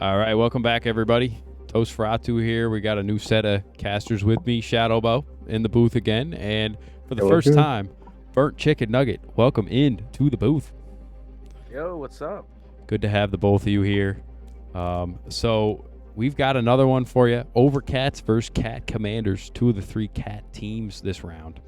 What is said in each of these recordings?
All right, welcome back, everybody. Tosferatu here. We got a new set of casters with me. Shadowbow in the booth again, and for the first time, Burnt Chicken Nugget. Welcome in to the booth. Yo, what's up? Good to have the both of you here. So we've got another one for you. Overcats versus Cat Commanders. Two of the three Cat teams this round.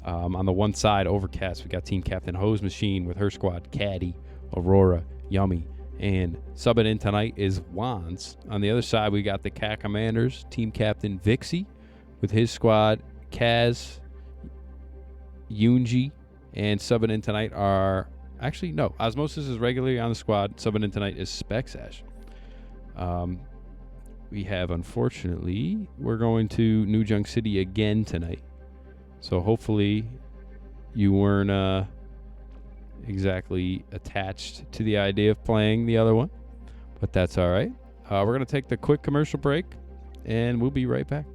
On the one side, Overcats, we got Team Captain Hose Machine with her squad, Caddy, Aurora, Yummy, and subbing in tonight is Wands. On the other side, we got the Cat Commanders, Team Captain Vixie with his squad, Kaz, Yunji, and subbing in tonight are... Actually, no. Osmosis is regularly on the squad. Subbing in tonight is Spexash. We have, unfortunately, we're going to New Junk City again tonight. So hopefully you weren't exactly attached to the idea of playing the other one. But that's all right. We're going to take the quick commercial break, and we'll be right back.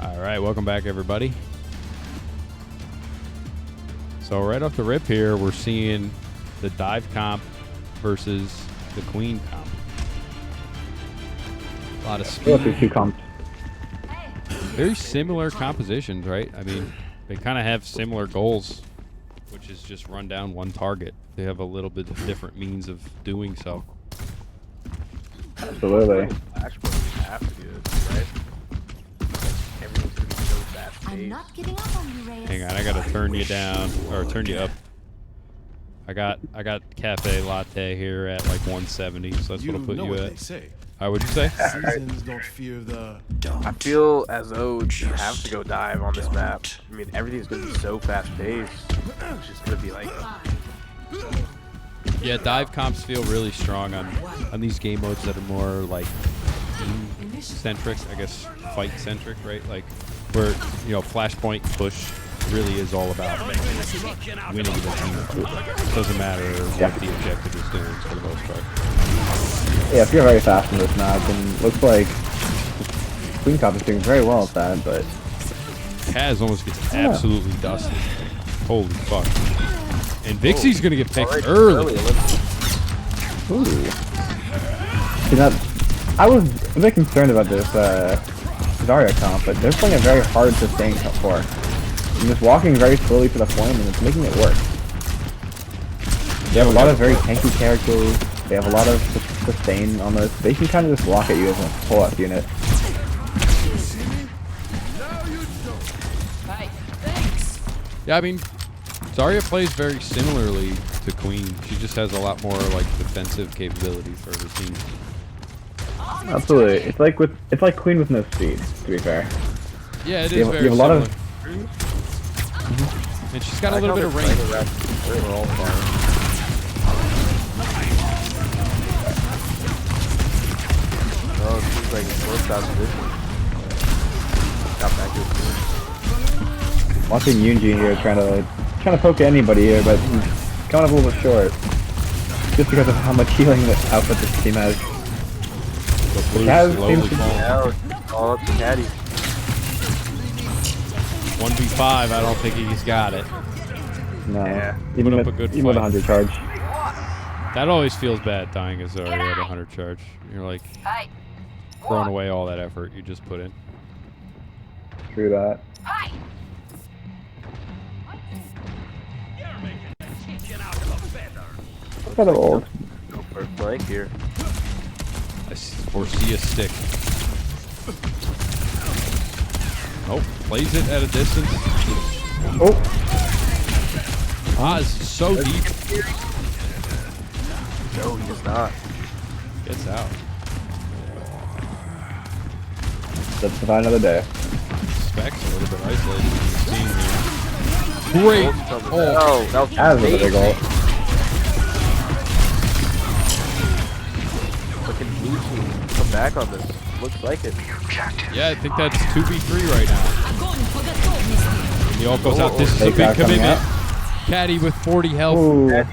All right, welcome back, everybody. So right off the rip here, we're seeing the dive comp versus the queen comp. A lot of speed. Two comps. Very similar compositions, right? I mean, they kind of have similar goals, which is just run down one target. They have a little bit of different means of doing so. Absolutely. Flashpoints have to do it, right? Everything's gonna be so fast I'm paced. not giving up on you, Reyes. Hang on, I gotta turn you down or turn you up. I got cafe latte here at like 170, so that's what I'll put you at. All right, what'd you say? Seasons don't fear the I feel as though you have to go dive on this map. I mean, everything's gonna be so fast paced. It's just gonna be like, Yeah, dive comps feel really strong on these game modes that are more like team-centric, I guess fight-centric, right? Like where, you know, Flashpoint push really is all about winning the team. It doesn't matter what the objective is doing for the most part. Yeah, if you're very fast in this map, and looks like Queen Cop is doing very well at that, but Kaz almost gets absolutely dusted. Holy fuck. And Vixie's gonna get picked early. ooh. See, that, I was a bit concerned about this Zarya comp, but they're playing a very hard sustain comp for. And just walking very slowly to the point, and it's making it work. They have a lot of very tanky characters. They have a lot of sustain on this. They can kind of just walk at you as a pull-up unit. Yeah, I mean, Zarya plays very similarly to Queen. She just has a lot more like defensive capability for her team. Absolutely, it's like Queen with no speed. To be fair. Yeah, it is You have very a lot similar. of- And she's got a little bit of range. we're all fine. Oh, it seems like it's worked out position. Got back to it. Watching Yunji here trying to poke anybody here, but he's coming up a little bit short. Just because of how much healing output this team has. The blue Kaz slowly seems to- falling. Yeah, all up to Caddy. 1v5, I don't think he's got it. No, Yeah. even Put up with, a good even with fight. 100 charge. That always feels bad dying as Zarya at 100 charge. You're like throwing away all that effort you just put in. True that. What's that old? Go for a flank here. I foresee a stick. Oh, plays it at a distance. Oh! Oz is so deep. No, he does not. Gets out. Let's find another day. Specs a little bit isolated from his team here. Great. Oh, that was That was a big goal. But can blue team come back on this? Looks like it. Yeah, I think that's 2v3 right now. And the ult goes out. This is a Take big that coming commitment. out. Caddy with 40 health. Ooh.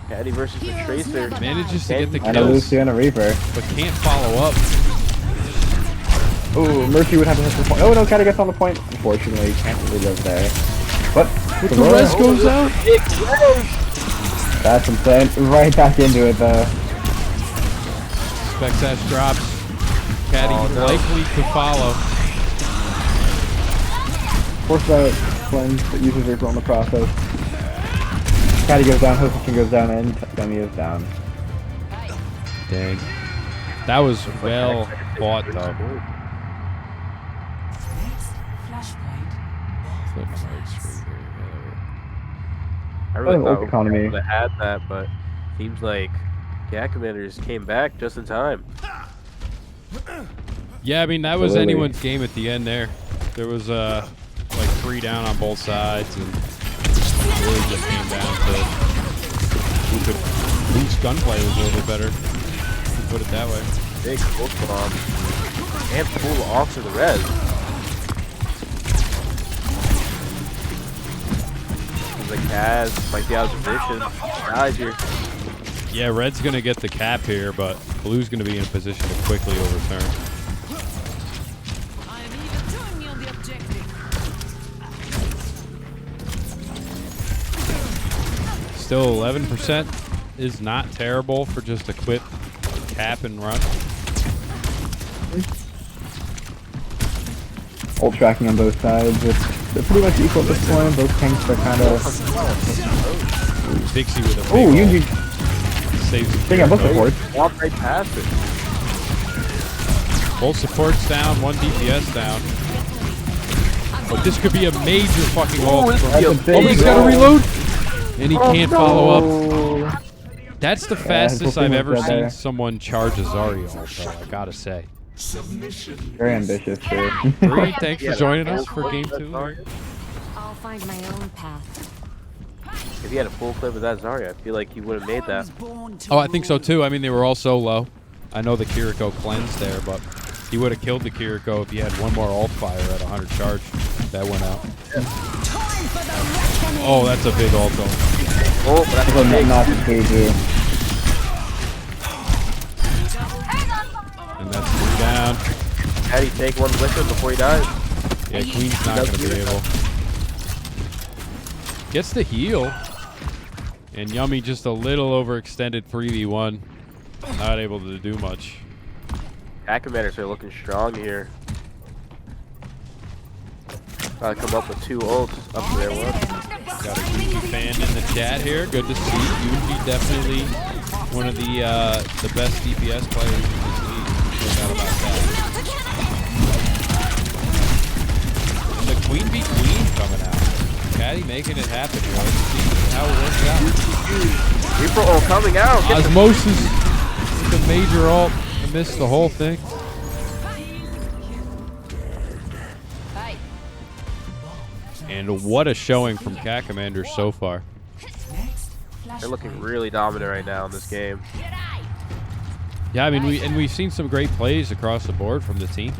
Caddy versus the Tracer. Manages to get the And a kills, Lucy and a Reaper. but can't follow up. Ooh, Mercy would have to hit the point. Oh no, Caddy gets on the point. Unfortunately, he can't really live there. But The res goes out. that's insane. Right back into it though. Specs Ash drops. Caddy Oh, no. likely to follow. Force out cleanse, but uses Reaper on the process. Caddy goes down, Hosting goes down, and Demi is down. Dang. That was well fought though. Flip side screen here. I really Oh, thought Oak economy. we would have had that, but seems like Cat Commanders came back just in time. Yeah, I mean that was Absolutely. anyone's game at the end there. There was like 3 down on both sides, and it really just came down to whose gunplay was a little bit better. To put it that way. Big ult bomb. And pull off to the res. The Kaz, like the observation, dies here. Yeah, Red's gonna get the cap here, but Blue's gonna be in a position to quickly overturn. Still 11% is not terrible for just a quick cap and run. Ult tracking on both sides. They're pretty much equal at this point. Both tanks are kind of. Dixie with a big Ooh, ult. you Saves the think I both Jericho. supports. Walk right past it. Both supports down, 1 DPS down. But this could be a major fucking ult. this from- could be a That's a Oh, big he's got to goal. reload! And he can't follow up. Oh. That's the his fastest whole I've team ever was dead seen there. someone charge a Zarya ult, though, I gotta say. Very ambitious too. Bree, thanks for Yeah, joining that us for full game clip 2. Zarya. I'll find my own path. If he had a full clip of that Zarya, I feel like he would have made that. Oh, I think so too. I mean, they were all so low. I know the Kiriko cleansed there, but he would have killed the Kiriko if he had one more ult fire at 100 charge. That went out. Oh, that's a big ult though. Oh, but that's Well, a big. not to KG. And that's 3 down. Had he take one with him before he dies? Yeah, Queen's not going to be able. Gets the heal. And Yummy just a little overextended 3v1. Not able to do much. Cat Commanders are looking strong here. Gotta come up with 2 ults up to their one. Got a Unity fan in the chat here. Good to see. Unity definitely one of the best DPS players in this league. No doubt about that. And the Queen v Queen coming out. Caddy making it happen here. Let's see how it works out. Reaper ult coming out. Get the Osmosis with a major ult. I missed the whole thing. And what a showing from Cat Commanders so far. They're looking really dominant right now in this game. Yeah, I mean, we've seen some great plays across the board from the team.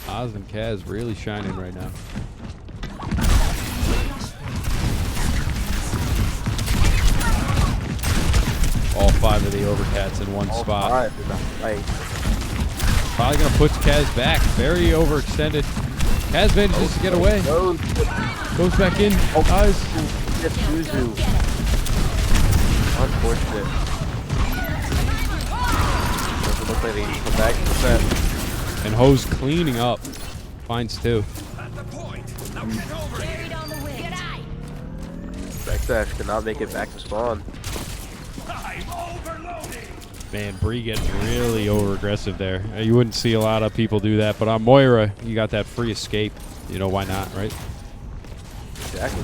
Oz and Kaz really shining right now. All 5 of the Overcats in one All spot. 5 in the fight. Probably going to put Kaz back. Very overextended. Kaz manages to get away. Goes, Goes back in. Oz. gets Yuzu. Unfortunate. Doesn't look like they can come back to the set. And Ho's cleaning up. Finds 2. Backdash cannot make it back to spawn. Man, Bree getting really over aggressive there. You wouldn't see a lot of people do that, but on Moira, you got that free escape. You know, why not, right? Exactly.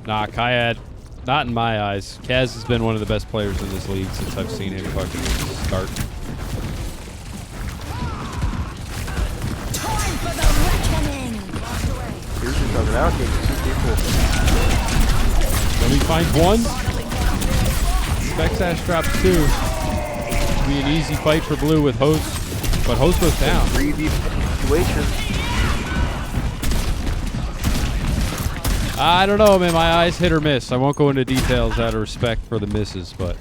Nah, Kayad, not in my eyes. Kaz has been one of the best players in this league since I've seen him fucking start. Time for the reckoning. Here's just coming out, getting 2 people. Let me find one. Specsash drops 2. It'll be an easy fight for blue with Host, but Host goes down. 3v situation. I don't know, man. My eyes hit or miss. I won't go into details out of respect for the misses, but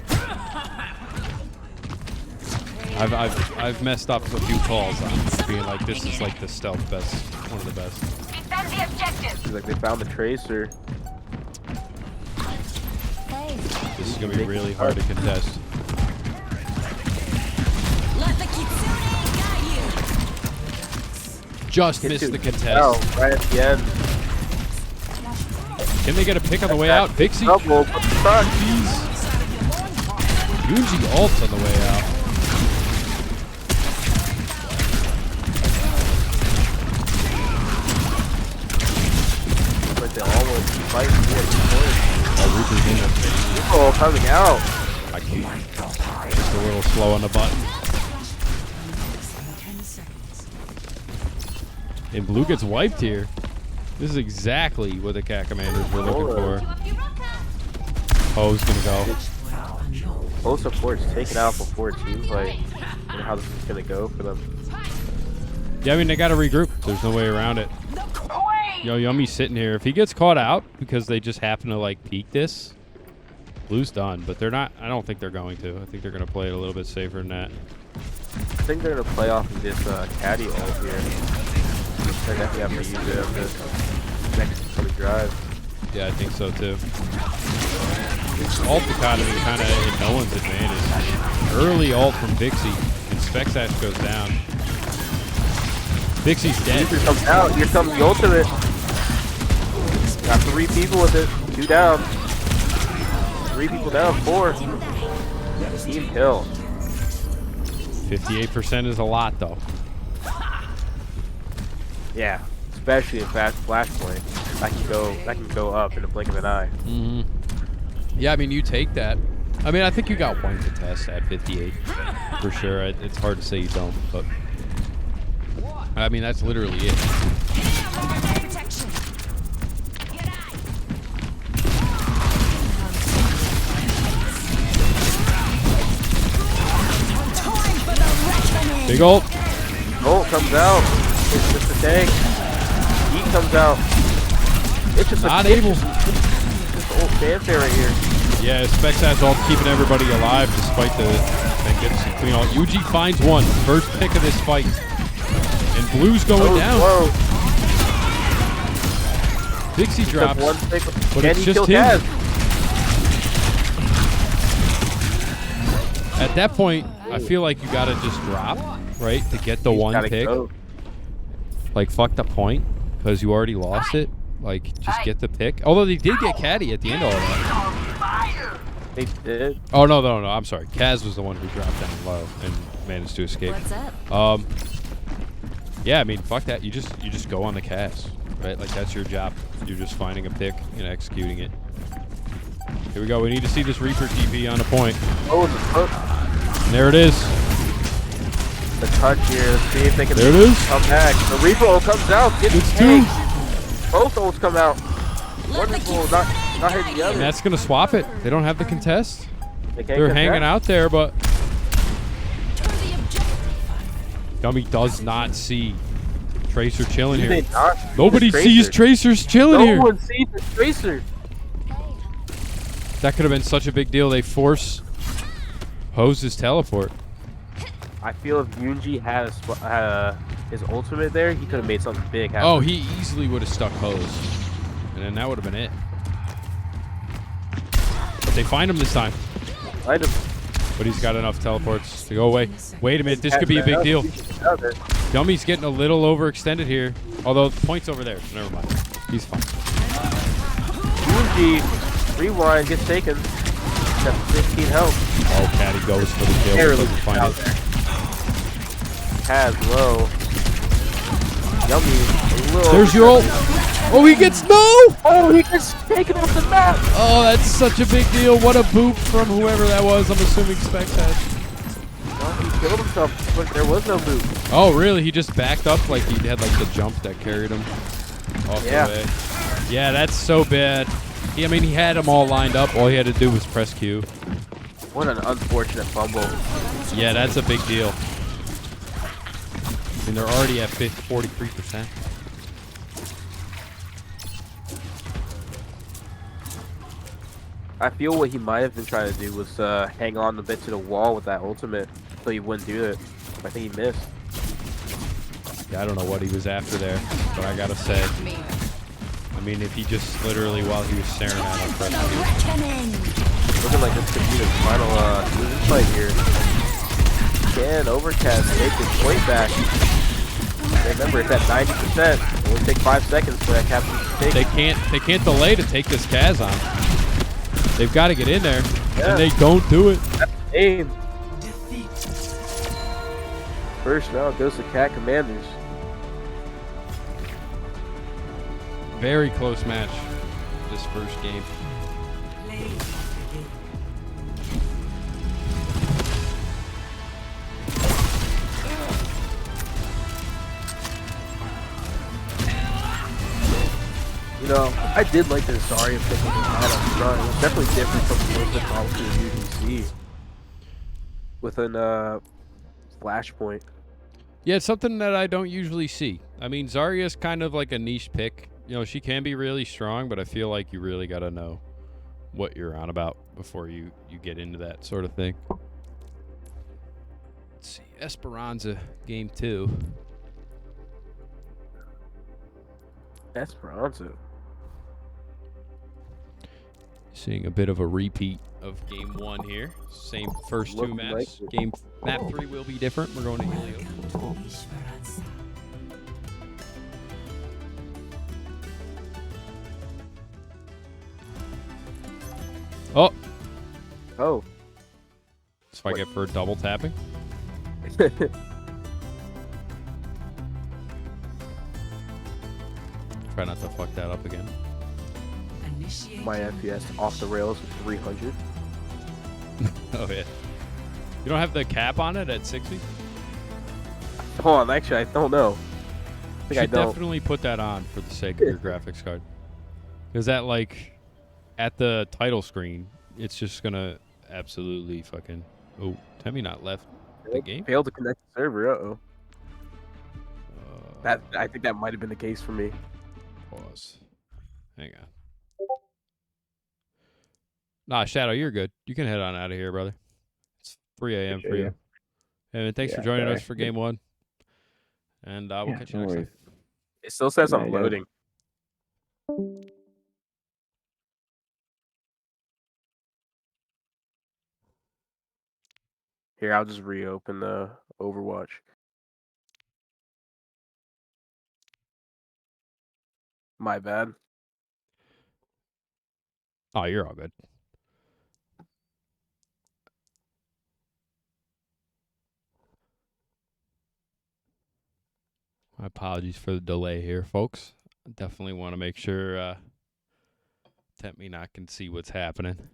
I've messed up a few calls on being like, this is like the stealth best, one of the best. Defend the objective. It's like they found the tracer. Hey, This is gonna be really hard to contest. let the Kitsune guide you. Just missed the contest. Oh, right at the end. Can they get a pick on the way out? Vixie. Double, what the fuck? Yuji ults on the way out. But they all want to fight for it. Oh, Reaper's in there. Oh, coming out. I can't. Just a little slow on the button. And blue gets wiped here. This is exactly what the cat commanders were looking for. Ho's gonna go. Both supports taken out before it seems like, you know, how this is gonna go for them. Yeah, I mean, they gotta regroup. There's no way around it. Yo, Yummy's sitting here. If he gets caught out because they just happen to, like, peek this, blue's done. But they're not. I don't think they're going to. I think they're gonna play it a little bit safer than that. I think they're gonna play off of this caddy ult here. They're definitely have to use it on this next coming drive. Yeah, I think so too. Ult dichotomy kind of in no one's advantage. Early ult from Vixie, and Specsash goes down. Vixie's dead. Reaper comes out. Here comes the ultimate. Got 3 people with it. 2 down. 3 people down. 4. Team kill. 58% is a lot, though. Yeah, especially in fast flashpoint. That can go up in a blink of an eye. Mm-hmm. Yeah, I mean, you take that. I mean, I think you got one contest at 58 for sure. It's hard to say you don't, but I mean, that's literally it. Protection. Time for the reckoning. Big ult. Ult comes out. It's just a tank. He comes out. It's just Not a able. Just old fanfare right here. Yeah, Specsash ult keeping everybody alive despite the thing getting some clean ult. Yuji finds one. First pick of this fight. And blue's going down. Whoa. Vixie drops. One pick. But Can it's he just kill him. Kaz? At that point, I feel like you gotta just drop, right, to get the He's one gotta pick. go. Like, fuck the point, because you already lost it. Like, just get the pick. Although they did get Caddy at the end of all that. They did. Oh, no, I'm sorry. Kaz was the one who dropped down low and managed to escape. What's up? Yeah, I mean, fuck that. You just go on the Kaz, right? Like, that's your job. You're just finding a pick and executing it. Here we go. We need to see this Reaper TP on a point. Oh, it's a hook. And there it is. The touch here. Let's see if they can There it is. come back. The Reaper ult comes out. Gets It's tanked. 2. Both ults come out. One will not hit the And other. that's going to swap it. They don't have the contest. They can't They're get hanging back. out there, but Turn the objective. Dummy does not see Tracer chilling Do they here. not see Nobody the sees Tracer? Tracers chilling No here. one sees the Tracer. That could have been such a big deal. They force Hose's teleport. I feel if Yunji had his ultimate there, he could have made something big happen. Oh, he easily would have stuck Hose. And then that would have been it. But they find him this time. I'd have But he's got enough teleports to go away. Wait a minute, this could be a big deal. Dummy's getting a little overextended here. Although the point's over there, so never mind. He's fine. Yunji, rewind, gets taken. got 15 health. Oh, Caddy goes for the kill. Barely Doesn't find out it. there. Has low. Yummy. A little There's your ult. Oh, he gets no! Oh, he just taken off the map. Oh, that's such a big deal. What a boop from whoever that was. I'm assuming Specs had. Well, he killed himself, but there was no boot. Oh, really? He just backed up like he had like the jump that carried him off Yeah. the way. Yeah, that's so bad. I mean, he had them all lined up. All he had to do was press Q. What an unfortunate fumble. Yeah, that's a big deal. I mean, they're already at 43%. I feel what he might have been trying to do was hang on a bit to the wall with that ultimate so he wouldn't do it. I think he missed. Yeah, I don't know what he was after there, but I gotta say, I mean, if he just literally while he was staring at him, pressed Q. Looking like this could be the final losing fight here. Can Overcast take his point back? Remember, it's at 90%. It will take 5 seconds for that captain to take. They can't delay to take this Kaz on. They've got to get in there, Yeah. and they don't do it. That's the aim. First round goes to Cat Commanders. Very close match, this first game. You know, I did like the Zarya pick with the hat up front. It was definitely different from most of the problems you usually see with an flashpoint. Yeah, it's something that I don't usually see. I mean, Zarya's kind of like a niche pick. You know, she can be really strong, but I feel like you really got to know what you're on about before you get into that sort of thing. Let's see. Esperanza, game 2. Esperanza. Seeing a bit of a repeat of game 1 here. Same first two Looking maps. like it. Map 3 will be different. We're going to Helio. Oh, Oh. that's what I get for double tapping. Try not to fuck that up again. My FPS off the rails with 300. Oh yeah. You don't have the cap on it at 60? Hold on, actually, I don't know. I think I Should don't. definitely put that on for the sake of your graphics card. Because that, like, at the title screen, it's just gonna absolutely fucking. Oh, Temmie not left the game. Failed to connect the server. Uh-oh. Uh, I think that might have been the case for me. Pause. Hang on. Nah, Shadow, you're good. You can head on out of here, brother. It's 3 a.m. for you. And thanks for Yeah, joining sorry. us for game 1. And we'll Yeah, catch you no next time. worries. It still says Yeah, I'm yeah. loading. Here, I'll just reopen the Overwatch. My bad. Oh, you're all good. My apologies for the delay here, folks. Definitely want to make sure Temmie not can see what's happening.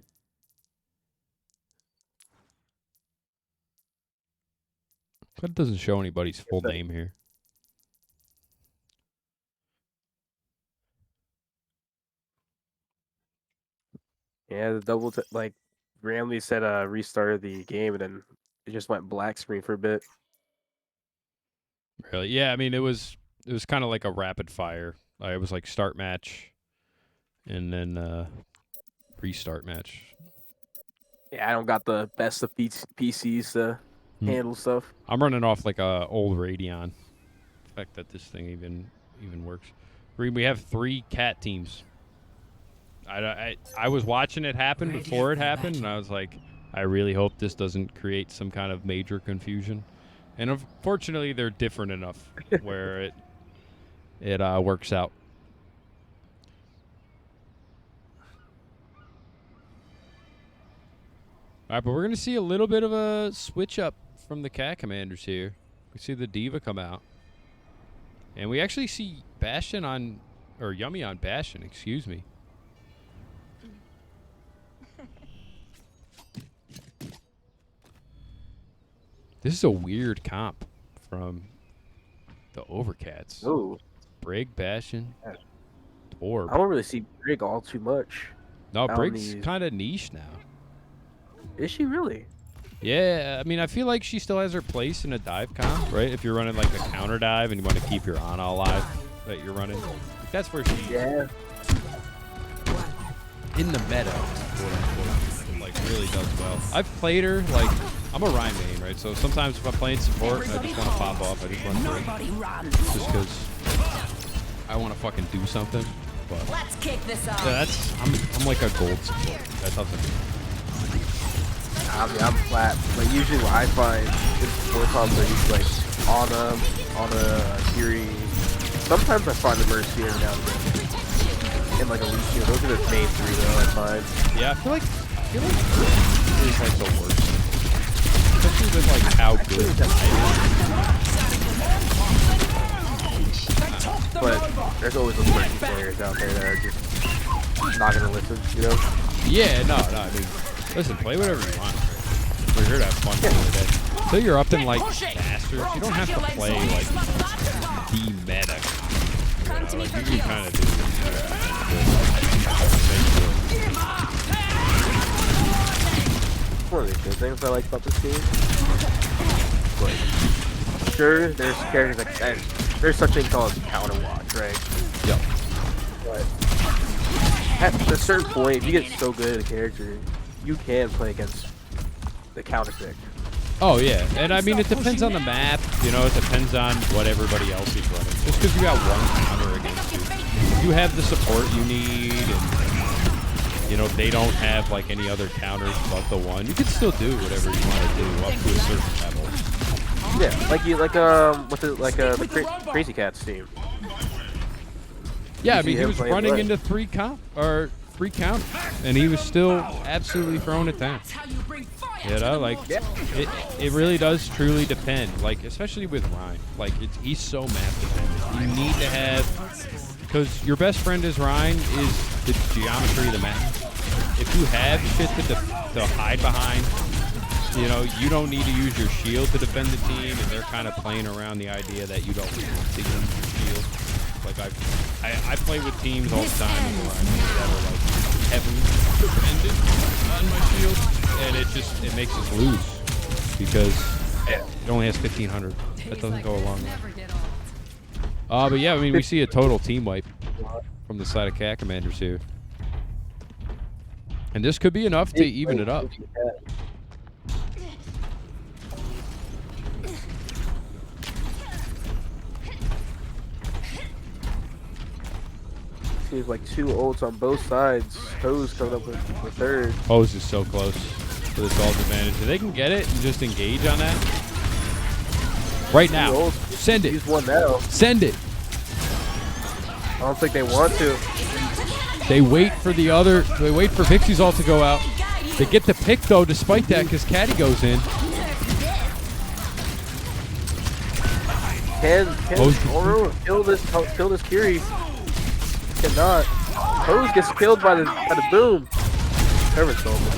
But it doesn't show anybody's full name here. Yeah, the double like randomly said restarted the game and then it just went black screen for a bit. Really? Yeah, I mean it was kind of like a rapid fire. It was like start match and then restart match. Yeah, I don't got the best of PCs to handle stuff. I'm running off like a old Radeon. The fact that this thing even works. We have 3 cat teams. I was watching it happen before it happened, and I was like, I really hope this doesn't create some kind of major confusion. And unfortunately, they're different enough where it works out. All right, but we're gonna see a little bit of a switch up from the cat commanders here. We see the diva come out, and we actually see Bastion on, or Yummy on Bastion. Excuse me. This is a weird comp from the Overcats. Ooh. Brig, Bastion, I Orb. don't really see Brig all too much. No, on Brig's these. kind of niche now. Is she really? Yeah, I mean, I feel like she still has her place in a dive comp, right? If you're running like a counter dive and you want to keep your Ana alive that you're running, that's where she Yeah. in the meta, quote unquote, like really does well. I've played her like I'm a Ryan main, right? So sometimes if I'm playing support, I just want to pop off. I just want to break, just because I want to fucking do something. But Let's kick this off. yeah, I'm like a gold support. That's how it. I mean, I'm flat, but usually what I find in support comps are usually like Ana, Kiri. Sometimes I find the Mercy every now and then. And like Alicia, those are the main three though, I find. Yeah, I feel like is like the worst. Especially with like how good the But there's always those Mercy players out there that are just not gonna listen, you know? Yeah, no, I mean, listen, play whatever you want. We're here to have fun for the day. So you're up in like bastards. You don't have to play like the meta. You know, like you can kind of do One of the good things I like about this game. Like, sure, there's characters like there's such thing called Counterwatch, right? Yep. But at a certain point, if you get so good at a character, you can play against the counter pick. Oh yeah, and I mean it depends on the map. You know, it depends on what everybody else is running. Just because you got one counter against you, you have the support you need, and you know they don't have like any other counters but the one. You can still do whatever you want to do up to a certain level. Yeah, like the Crazy Cats team. Yeah, I You see mean he him was playing running what? into three counters, and he was still absolutely throwing it down. You know, like it really does truly depend. Like especially with Ryan, like he's so map dependent. You need to have, because your best friend is Ryan is the geometry of the map. If you have shit to hide behind, you know, you don't need to use your shield to defend the team, and they're kind of playing around the idea that you don't need to use your shield. Like I play with teams all the time that are like heavily dependent on my shield, and it makes us lose because it only has 1500. That doesn't go along. But yeah, I mean we see a total team wipe from the side of Cat Commanders here, and this could be enough to even it up. Seems like two ults on both sides. Hose coming up with third. Hose is so close to this ult advantage. If they can get it and just engage on that right now, ults. send it. Use one now. Send it. I don't think they want to. They wait for the other. They wait for Vixie's ult to go out. They get the pick though, despite that, because Caddy goes in. Can Hose- Oro kill this Kiri? Cannot. Hose gets killed by the boom. Never sold it.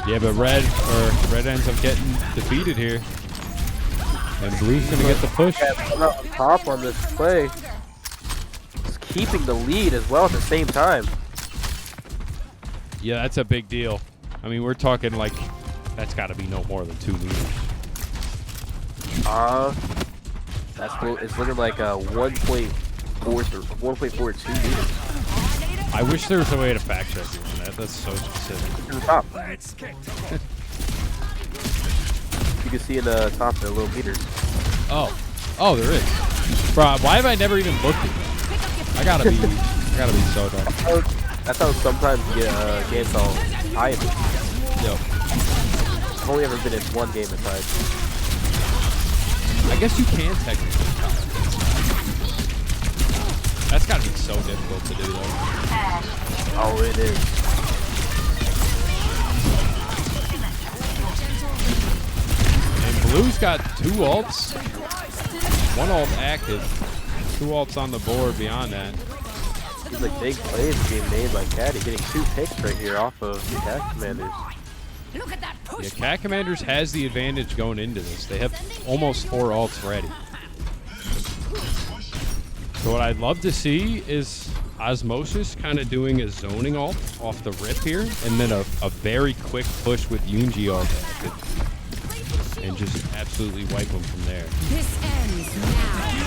Yeah, but red ends up getting defeated here, and blue's gonna get the push. I'm not on top on this play. It's keeping the lead as well at the same time. Yeah, that's a big deal. I mean, we're talking like that's got to be no more than 2 meters. That's cool. It's looking like a 1.42 meters. I wish there was a way to fact check you on that. That's so specific. In the top. You can see in the top the little meters. Oh, there is. Bro, why have I never even looked at that? I gotta be so dumb. That's how sometimes you get games all high. Yo, I've only ever been in one game inside. I guess you can technically. That's gotta be so difficult to do though. Oh, it is. Blue's got 2 ults. 1 ult active. 2 ults on the board beyond that. These like big plays being made by Caddy, getting 2 picks right here off of the Cat Commanders. Look at that push. Yeah, Cat Commanders has the advantage going into this. They have almost 4 ults ready. So what I'd love to see is Osmosis kind of doing a zoning ult off the rip here, and then a very quick push with Yunji ult active, and just absolutely wipe them from there. This ends now.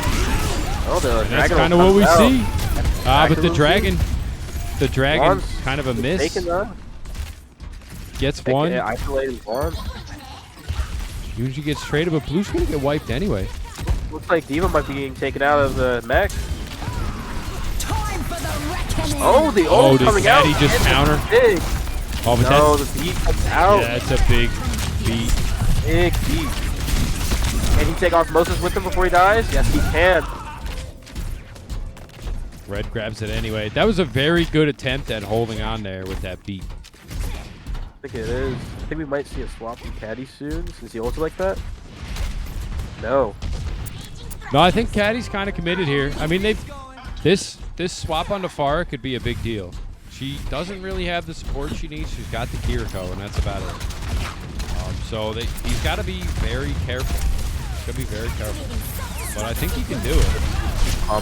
Oh, the And that's dragon kind of what we comes out. see. But the dragon Wands kind of a miss. Taking that. Gets one. Yeah, isolated Wands. Yunji gets traded, but Blue's gonna get wiped anyway. Looks like Diva might be getting taken out of the mech. Time for the reckoning. Oh, the Oh, ult did coming out. Caddy just and counter? Big. Oh, but No, that's, the beat comes out. yeah, that's a big beat. Big beat. Can he take Osmosis with him before he dies? Yes, he can. Red grabs it anyway. That was a very good attempt at holding on there with that beat. I think it is. I think we might see a swap from Caddy soon since he ulted like that. No. No, I think Caddy's kind of committed here. I mean, this swap onto Farah could be a big deal. She doesn't really have the support she needs. She's got the Kiriko, and that's about it. So he's got to be very careful. He's got to be very careful. But I think he can do it.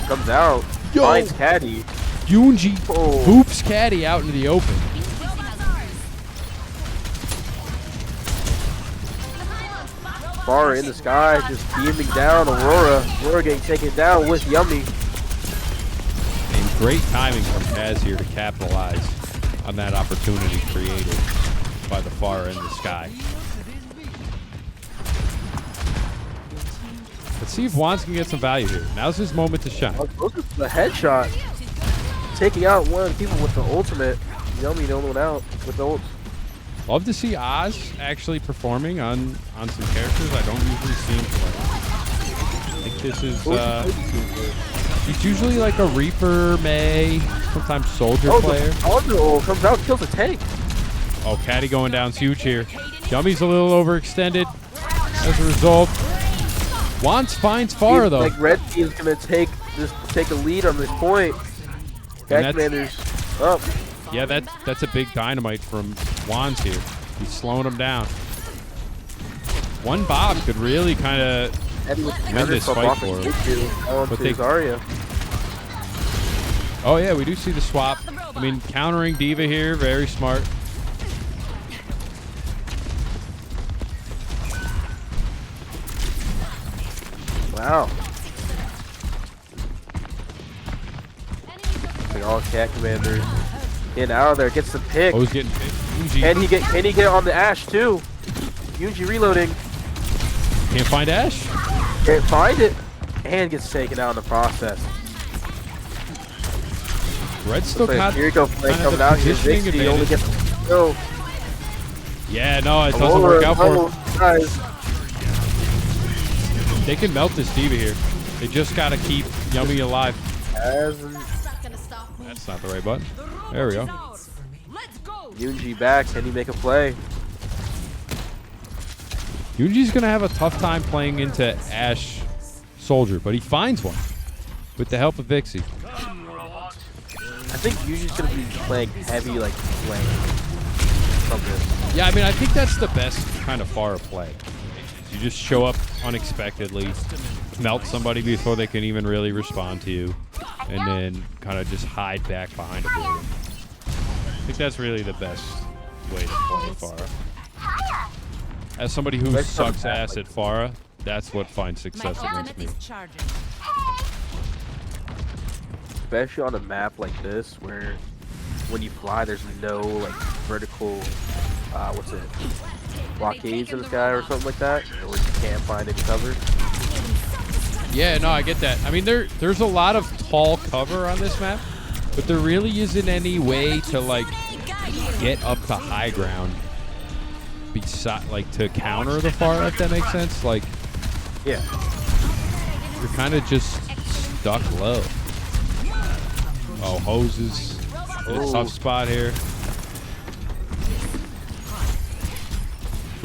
Comes out. Yo. Finds Caddy. Yunji Oh. hoops Caddy out into the open. Far in the sky, just beaming down Aurora. Aurora getting taken down with Yummy. And great timing from Kaz here to capitalize on that opportunity created by the Farah in the sky. Let's see if Wands can get some value here. Now's his moment to shine. Look at the headshot. Taking out one of the people with the ultimate. Yummy the only one out with the ult. Love to see Oz actually performing on some characters I don't usually see him play. I think this is, he's usually like a Reaper, May, sometimes Soldier player. Oh, the ult comes out, kills a tank. Oh, Caddy going down's huge here. Yummy's a little overextended as a result. Wands finds Farah though. Like Red Team's gonna take a lead on this point. Cat Commander's up. Yeah, that's a big dynamite from Wands here. He's slowing him down. One Bob could really kind of win this fight for him. But they, Zarya. oh yeah, we do see the swap. I mean, countering Diva here, very smart. Wow. Like all Cat Commanders getting out of there, gets the pick. Oh, he's getting hit. Can he get on the Ashe too? Yunji reloading. Can't find Ashe. Can't find it. And gets taken out in the process. Red still Looks like got Kiriko play kind of coming the out here. positioning Vixie only advantage. gets the kill. Yeah, no, it doesn't work out for him. Guys. They can melt this Diva here. They just got to keep Yummy alive. That's not the right button. There we go. Yunji back. Can he make a play? Yunji's going to have a tough time playing into Ashe Soldier, but he finds one with the help of Vixie. I think Yunji's going to be playing heavy, like, play. From this. Yeah, I mean, I think that's the best kind of Farah play. You just show up unexpectedly, melt somebody before they can even really respond to you, and then kind of just hide back behind a building. I think that's really the best way to play Farah. As somebody who sucks ass at Farah, that's what finds success against me. Especially on a map like this, where when you fly, there's no like vertical, what's it, blockades in the sky or something like that, where you can't find any cover. Yeah, no, I get that. I mean, there's a lot of tall cover on this map, but there really isn't any way to like get up to high ground, like to counter the Farah, if that makes sense. Like, yeah, you're kind of just stuck low. Oh, hoses in a tough spot here.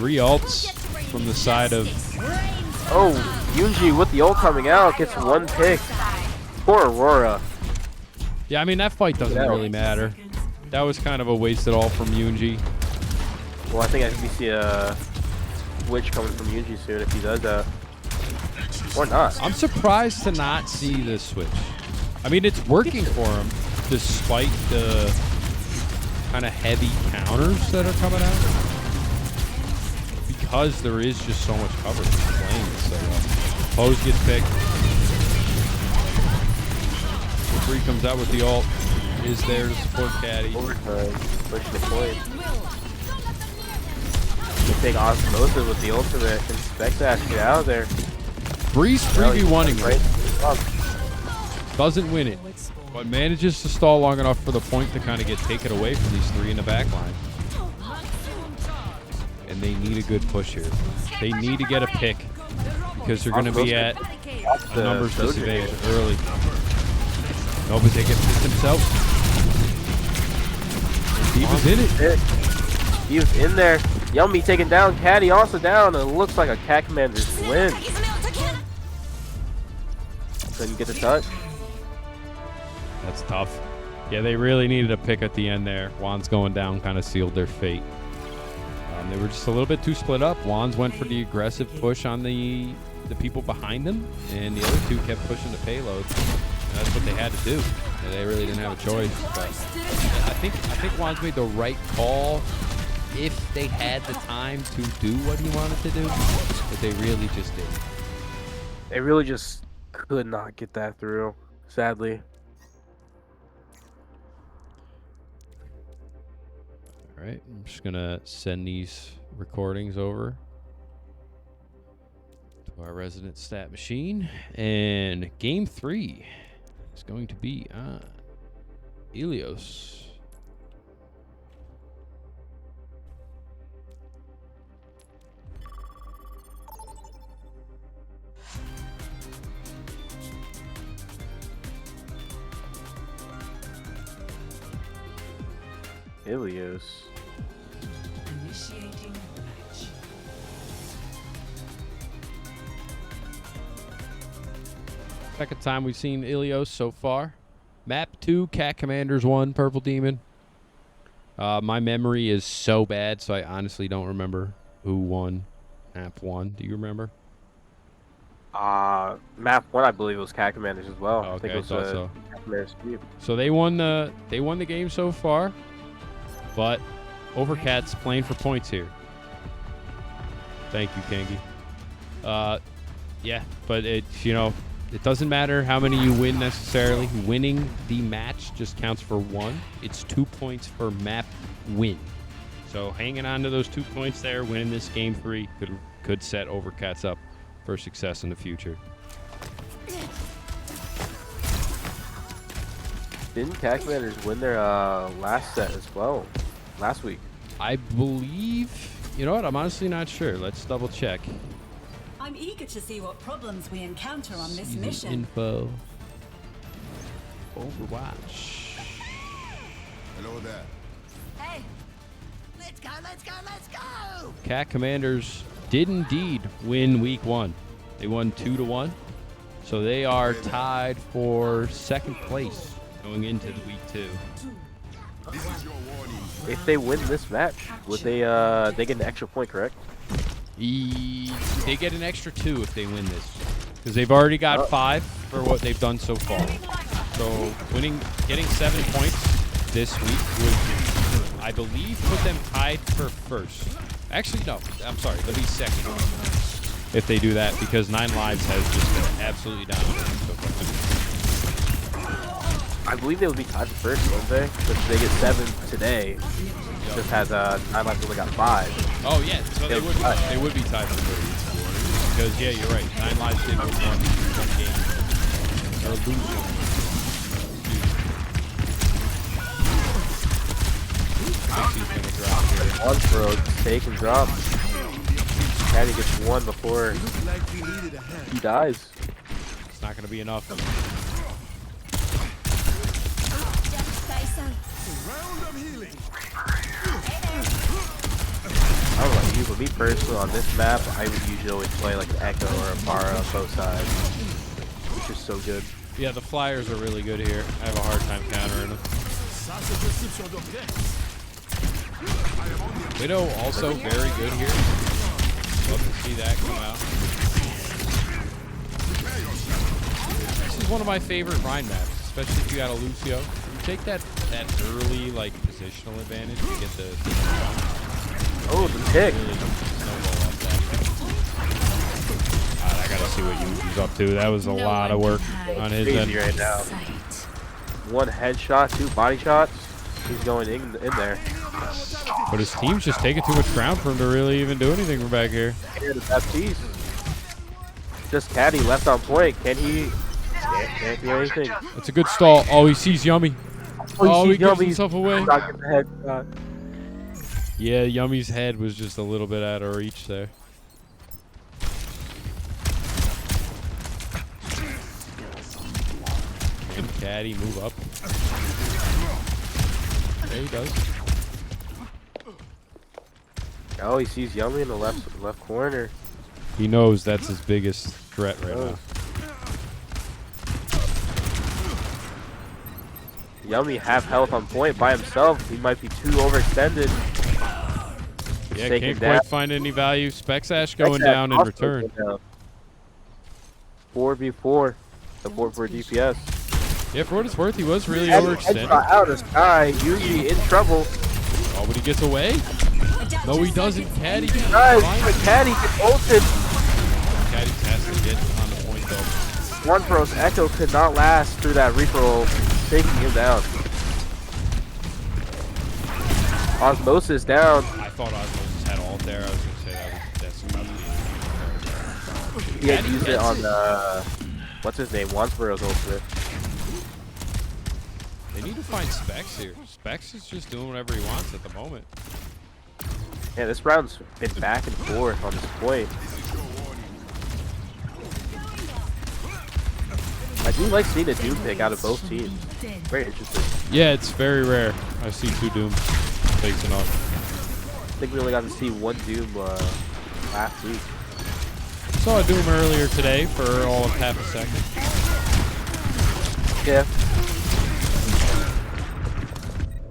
3 ults from the side of... Oh, Yunji with the ult coming out gets 1 pick. Poor Aurora. Yeah, I mean, that fight doesn't really matter. That was kind of a wasted ult from Yunji. Well, I think we see a switch coming from Yunji soon if he does that. Or not. I'm surprised to not see this switch. I mean, it's working for him, despite the kind of heavy counters that are coming out. Because there is just so much coverage playing it so well. Pose gets picked. Free comes out with the ult. Is there to support Caddy. Overtime. Pushing the point. They take Osmosis with the ultimate. Expect that to get out of there. Breeze 3v1ing Right. doesn't win it, but manages to stall long enough for the point to kind of get taken away from these 3 in the back line. And they need a good push here. They need to get a pick because they're going to be at a numbers disadvantage early. No, but they get pissed themselves. He was in it. He was in there. Yummy taken down. Caddy also down. And it looks like a Cat Commander's win. Couldn't get the touch. That's tough. Yeah, they really needed a pick at the end there. Juan's going down kind of sealed their fate. They were just a little bit too split up. Juan's went for the aggressive push on the people behind them, and the other 2 kept pushing the payload. And that's what they had to do. And they really didn't have a choice. But I think Juan's made the right call if they had the time to do what he wanted to do, but they really just didn't. They really just could not get that through, sadly. All right, I'm just gonna send these recordings over to our resident stat machine, and game 3 is going to be on Ilios. Ilios. Initiating match. Second time we've seen Ilios so far. Map 2, Cat Commanders 1, Purple Demon. My memory is so bad, so I honestly don't remember who won Map 1. Do you remember? Map 1, I believe it was Cat Commanders as well. Oh, I think okay, it was I thought so. Cat Commanders sweep. So they won the game so far, but Overcats playing for points here. Thank you, Kangi. Yeah, but it doesn't matter how many you win necessarily. Winning the match just counts for 1. It's 2 points for map win. So hanging on to those 2 points there, winning this game 3 could set Overcats up for success in the future. Didn't Cat Commanders win their last set as well? Last week. I believe, you know what? I'm honestly not sure. Let's double check. I'm eager to see what problems we encounter on this Season mission. info. Overwatch. Hello there. Hey, let's go, let's go, let's go! Cat Commanders did indeed win week 1. They won 2-1. So they are tied for 2nd place going into the week 2. This is your warning. If they win this match, would they get an extra point, correct? They get an extra 2 if they win this, because they've already got 5 for what they've done so far. So getting 7 points this week would, I believe, put them tied for 1st. Actually, no. I'm sorry. They'll be 2nd if they do that, because 9 Lives has just been absolutely dominating so far. I believe they would be tied for 1st, won't they? Because they get 7 today. Just has 9 Lives only got 5. Oh yeah, so they would be tied for 3rd. Because yeah, you're right. 9 Lives did win one game. Or lose one. He's gonna drop here. One throw, take and drop. Caddy gets 1 before Like we needed a hand. he dies. It's not gonna be enough. Just say so. Round of healing. I don't know, you, but me personally on this map, I would usually always play like an Echo or a Bara on both sides. It's just so good. Yeah, the flyers are really good here. I have a hard time countering them. Widow also very good here. Love to see that come out. This is one of my favorite Rhine maps, especially if you got a Lucio. You take that early like positional advantage to get the jump. Oh, the pick. Really snowball off that. God, I gotta see what Yuji's up to. That was a lot of work on his end. Crazy right now. One headshot, 2 body shots. He's going in there. But his team's just taking too much ground for him to really even do anything from back here. Here, the Baptiste. Just Caddy left on point. Can he? Can't do anything. It's a good stall. Oh, he sees Yummy. Oh, he gives himself away. Not get the headshot. Yeah, Yummy's head was just a little bit out of reach there. Can Caddy move up? There he does. Oh, he sees Yummy in the left corner. He knows that's his biggest threat right now. Yummy half health on point by himself. He might be too overextended. Yeah, Taken can't down. quite find any value. Spexash going down in Also return. going down. 4v4. The 4-4 DPS. Yeah, for what it's worth, he was really Headshot overextended. out of the sky. Yuji in trouble. Oh, but he gets away. No, he doesn't. Caddy. Guys, the Caddy gets ulted. Caddy has to get on the point though. One Pro's Echo could not last through that reroll, taking him down. Osmosis down. I thought Osmosis had ult there. I was gonna say that's about to be. He had used it on what's his name? Wansborough's ultimate. They need to find Specs here. Specs is just doing whatever he wants at the moment. Yeah, this round's been back and forth on this point. I do like seeing a Doom pick out of both teams. Very interesting. Yeah, it's very rare. I see 2 Dooms facing off. I think we only got to see one Doom last week. Saw a Doom earlier today for all of half a second. Yeah.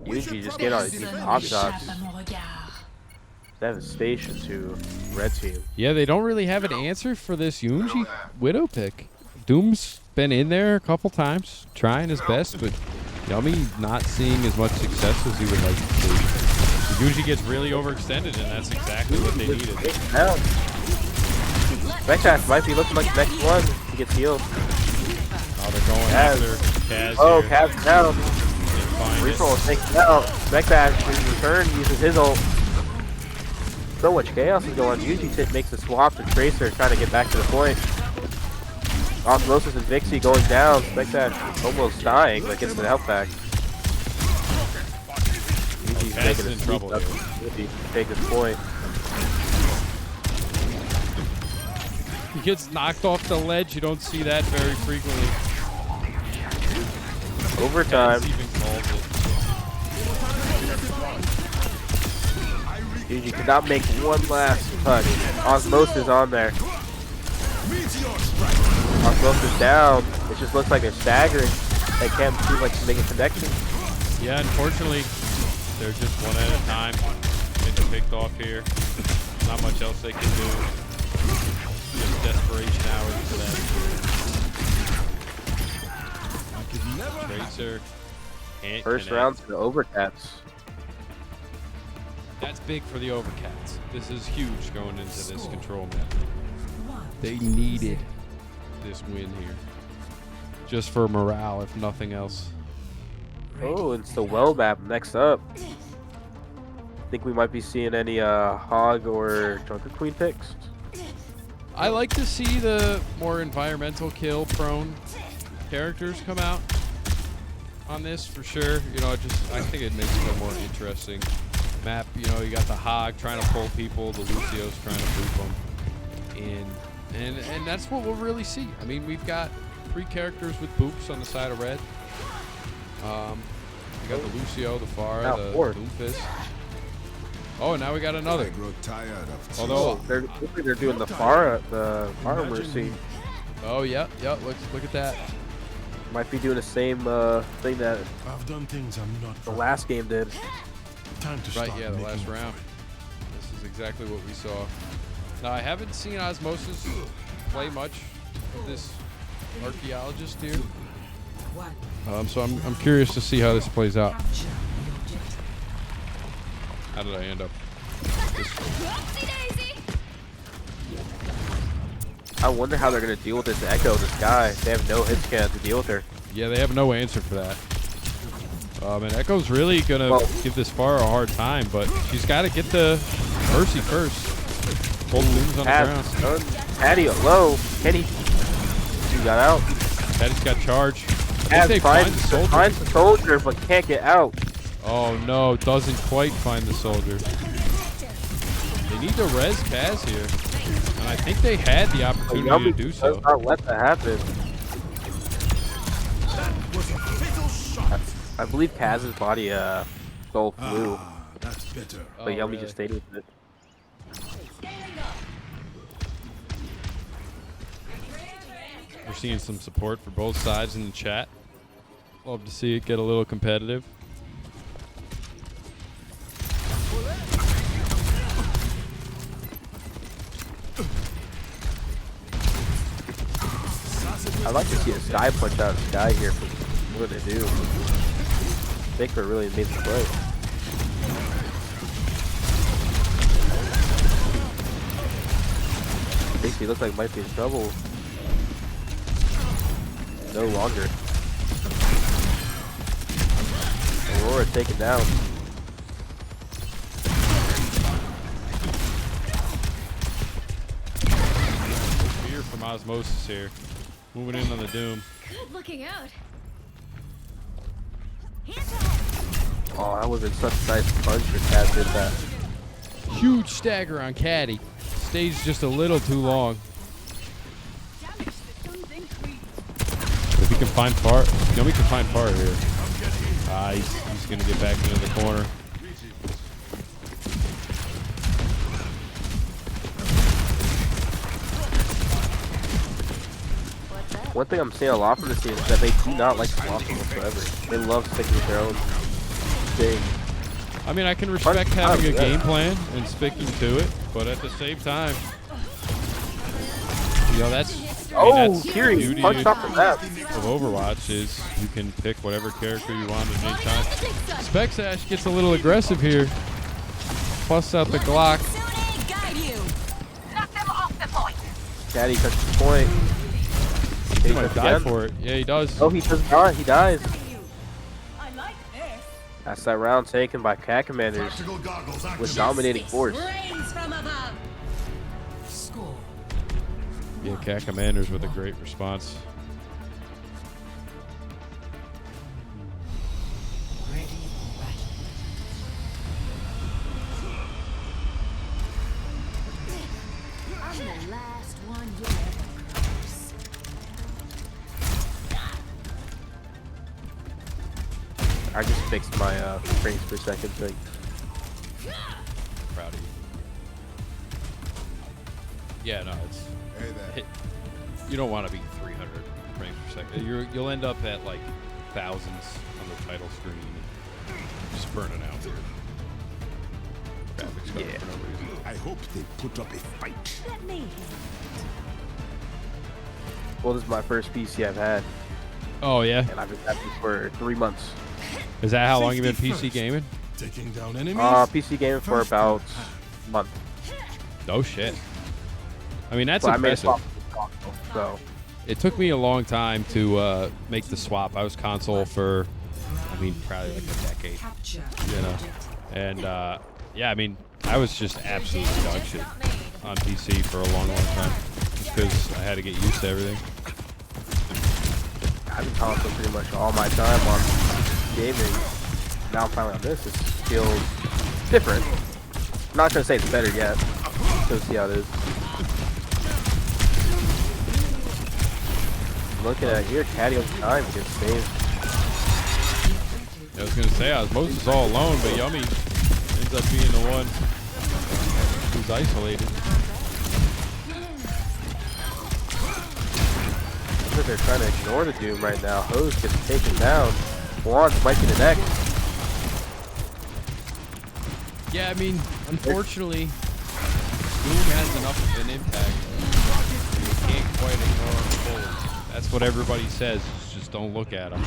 Yuji just get on these pop shots. Devastation to red team. Yeah, they don't really have an answer for this Yunji Widow pick. Doom's been in there a couple times, trying his best, but Yummy not seeing as much success as he would like to see. Yunji gets really overextended, and that's exactly what they needed. Spectac might be looking like the next one. He gets healed. Oh, they're going after Kaz Oh, here. Kaz down. They find it. Reroll takes out. Spectac in return uses his ult. So much chaos is going on. Yuji makes a swap to Tracer, trying to get back to the point. Osmosis and Vixie going down. Spectac almost dying, but gets the health back. Yuji's Kaz making is a in sweep trouble up. here. Yuji take this point. He gets knocked off the ledge. You don't see that very frequently. Overtime. Kaz even calls it. Yuji could not make one last touch. Osmosis on there. Osmosis down. It just looks like they're staggering. They can't seem like to make a connection. Yeah, unfortunately, they're just one at a time. Getting picked off here. Not much else they can do. Just desperation hours for them. Tracer. Can't First connect. round to the Overcats. That's big for the Overcats. This is huge going into this control map. They needed this win here. Just for morale, if nothing else. Oh, it's the well map next up. Think we might be seeing any Hog or Drunken Queen picks. I like to see the more environmental kill prone characters come out on this for sure. You know, I think it makes it a more interesting map. You know, you got the Hog trying to pull people, the Lucio's trying to boop them, and that's what we'll really see. I mean, we've got 3 characters with boops on the side of red. You got the Lucio, the Pharah, the Fourth. Doomfist. Oh, now we got I another. grow tired of Although, They're doing the far mercy. oh yeah, look at that. Might be doing the same thing that I've done things I'm not the proud last game did. of. Time to Right, start yeah, the making last up round. for it. This is exactly what we saw. Now, I haven't seen Osmosis play much of this archaeologist here. So I'm curious to see how this plays out. How did I end up? I wonder how they're gonna deal with this Echo, this guy. They have no hit scan to deal with her. Yeah, they have no answer for that. And Echo's really gonna give this Pharah a hard time, but she's got to get the Mercy first. Hold Looms on the ground. Patty low. Kenny, you got out. Patty's got charge. I think they find the soldier. Finds the soldier, but can't get out. Oh no, doesn't quite find the soldier. They need to res Kaz here. And I think they had the opportunity to do so. Does not let that happen. I believe Kaz's body stole flew, That's better. but Oh, Yummy really? just stayed with it. We're seeing some support for both sides in the chat. Love to see it get a little competitive. I'd like to see a sky punch out of the sky here for what they do. Baker really made the play. Basically looks like might be in trouble. No longer. Aurora taken down. Fear from Osmosis here. Moving in on the Doom. Good looking out. Oh, that would have been such a nice punch if Cat did that. Huge stagger on Caddy. Stays just a little too long. If he can find Far, Yummy can find Far here. He's gonna get back into the corner. One thing I'm seeing a lot from this team is that they do not like swapping whatsoever. They love sticking with their own thing. I mean, I can respect having a game plan and sticking to it, but at the same time, you know, that's the Kiri beauty punched off the map. of Overwatch is you can pick whatever character you want at any time. Spexash gets a little aggressive here. Busts out the Glock. Caddy touches the point. He might die for it. Yeah, he does. Oh, he does not. He dies. I like this. That's that round taken by Cat Commanders Tactical goggles with active. dominating force. Rains from above. Score. Yeah, Cat Commanders with a great response. Ready for battle. I'm the last one you'll ever curse. I just fixed my frames per second thing. Proud of you. Yeah, no, it's Hey there. you don't want to be 300 frames per second. You'll end up at like thousands on the title screen, just burning out your graphics card Yeah. for no reason. I hope they put up a fight. Let me. Well, this is my first PC I've had, Oh yeah, and I've been happy for 3 months. is that how long you've been Safety PC first. gaming? Taking down enemies. PC gaming for about a month. Oh shit. I mean, that's But I made a impressive. swap with the console, so It took me a long time to make the swap. I was console for, I mean, probably like a decade, Capture. you know. And yeah, I mean, I was just absolutely dog shit on PC for a long, long time, just because I had to get used to everything. I've been console pretty much all my time on gaming. Now I'm finally on this. It feels different. I'm not gonna say it's better yet. So see how it is. Looking at here, Caddy on time to get saved. I was gonna say Osmosis all alone, but Yummy ends up being the one who's isolated. Looks like they're trying to ignore the Doom right now. Hose gets taken down. Blonde might be the next. Yeah, I mean, unfortunately, Doom has enough of an impact. You can't quite ignore him fully. That's what everybody says. Just don't look at him.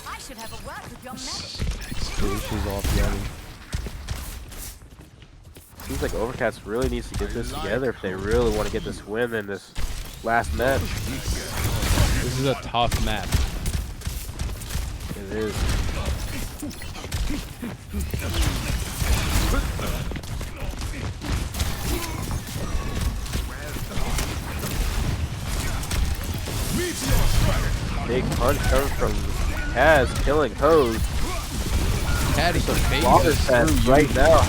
I should have a word with your man. She's off Yummy. Seems like Overcats really needs to get this together if they really want to get this win in this last match. This is a tough match. It is. Big punch coming from Kaz, killing Hose. Caddy Slaughter fest right now.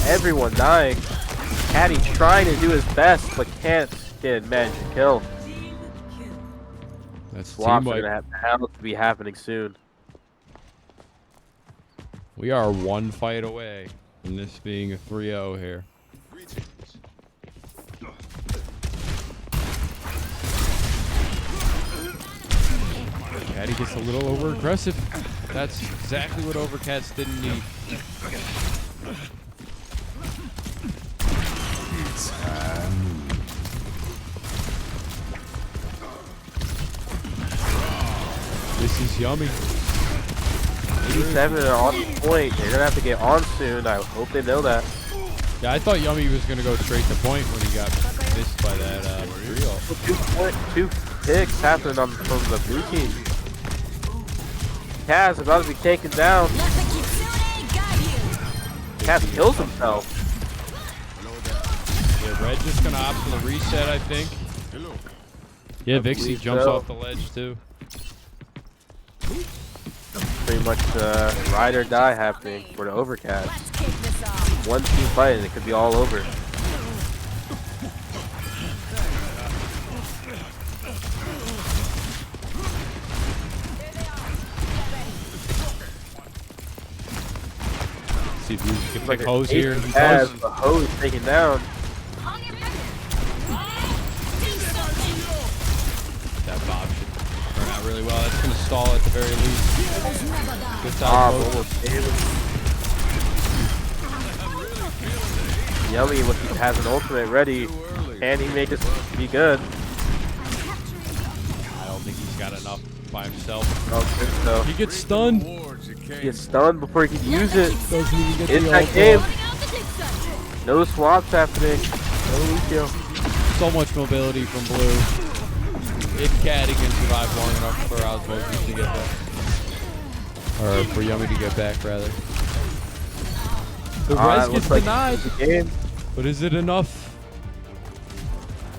Everyone dying. Caddy trying to do his best, but can't manage to kill. That's Swaps team are wipe. gonna have to be happening soon. We are one fight away from this being a 3-0 here. Caddy gets a little over aggressive. That's exactly what Overcats didn't need. This is yummy. 87 are on point. They're gonna have to get on soon. I hope they know that. Yeah, I thought Yummy was gonna go straight to point when he got missed by that real. Two picks happening from the blue team. Kaz about to be taken down. Kaz kills himself. Yeah, Red just gonna opt for the reset, I think. Yeah, Vixie believe jumps so. off the ledge too. Pretty much ride or die happening for the Overcats. One team fight and it could be all over. See if we can Like pick a Hose here. Kaz, the Hose taken down. That Bob should turn out really well. That's gonna stall at the very least. Good Bob side Hose. almost daily. Yummy has an ultimate ready. Can he make this be good? I don't think he's got enough by himself. I don't think so. He gets stunned. He gets stunned before he can use it. Doesn't even get It's the that ult game. off. No swaps happening. No rekill. So much mobility from Blue. If Caddy can survive long enough for Osmosis to get back. Or for Yummy to get back, rather. The res gets denied. The game. But is it enough?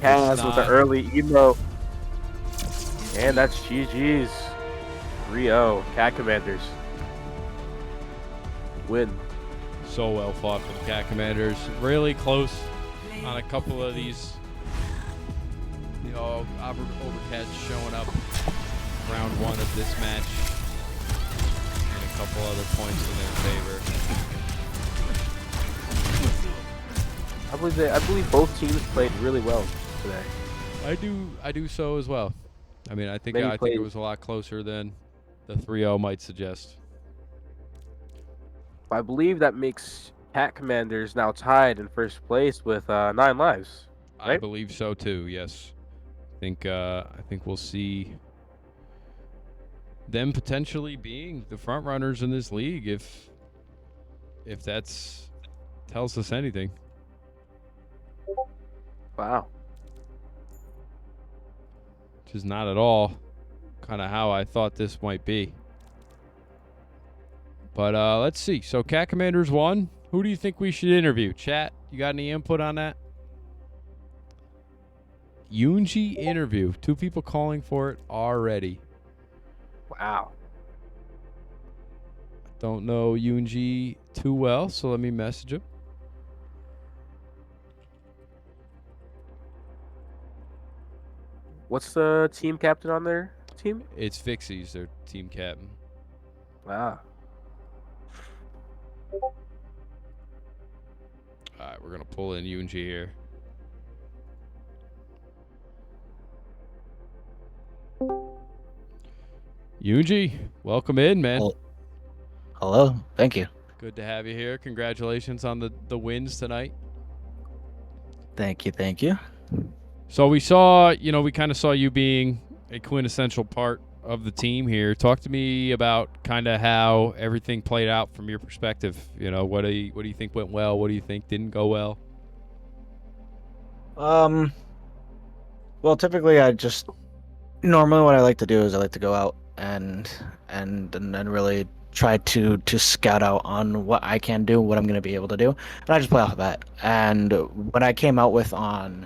Kaz It's with the not. early emote. And that's GG's. 3-0. Cat Commanders. Win. So well fought from Cat Commanders. Really close on a couple of these. You know, Overcats showing up round one of this match. And a couple other points in their favor. I believe both teams played really well today. I do so as well. I mean, I think Many it plays. was a lot closer than the 3-0 might suggest. I believe that makes Cat Commanders now tied in first place with 9 lives. I Right? believe so too. Yes, I think we'll see them potentially being the front runners in this league if that's tells us anything. Wow. Which is not at all kind of how I thought this might be. But let's see. So Cat Commanders won. Who do you think we should interview? Chat, you got any input on that? Yunji interview. 2 people calling for it already. Wow. Don't know Yunji too well, so let me message him. What's the team captain on their team? It's Fixie's their team captain. Ah. All right, we're gonna pull in Yunji here. Yunji, welcome in, man. Well, hello. Thank you. Good to have you here. Congratulations on the wins tonight. Thank you. Thank you. So we saw, we kind of saw you being a quintessential part of the team here. Talk to me about kind of how everything played out from your perspective. What do you think went well? What do you think didn't go well? Well, typically normally what I like to do is I like to go out and then really try to scout out on what I can do, what I'm going to be able to do, and I just play off of that. And what I came out with on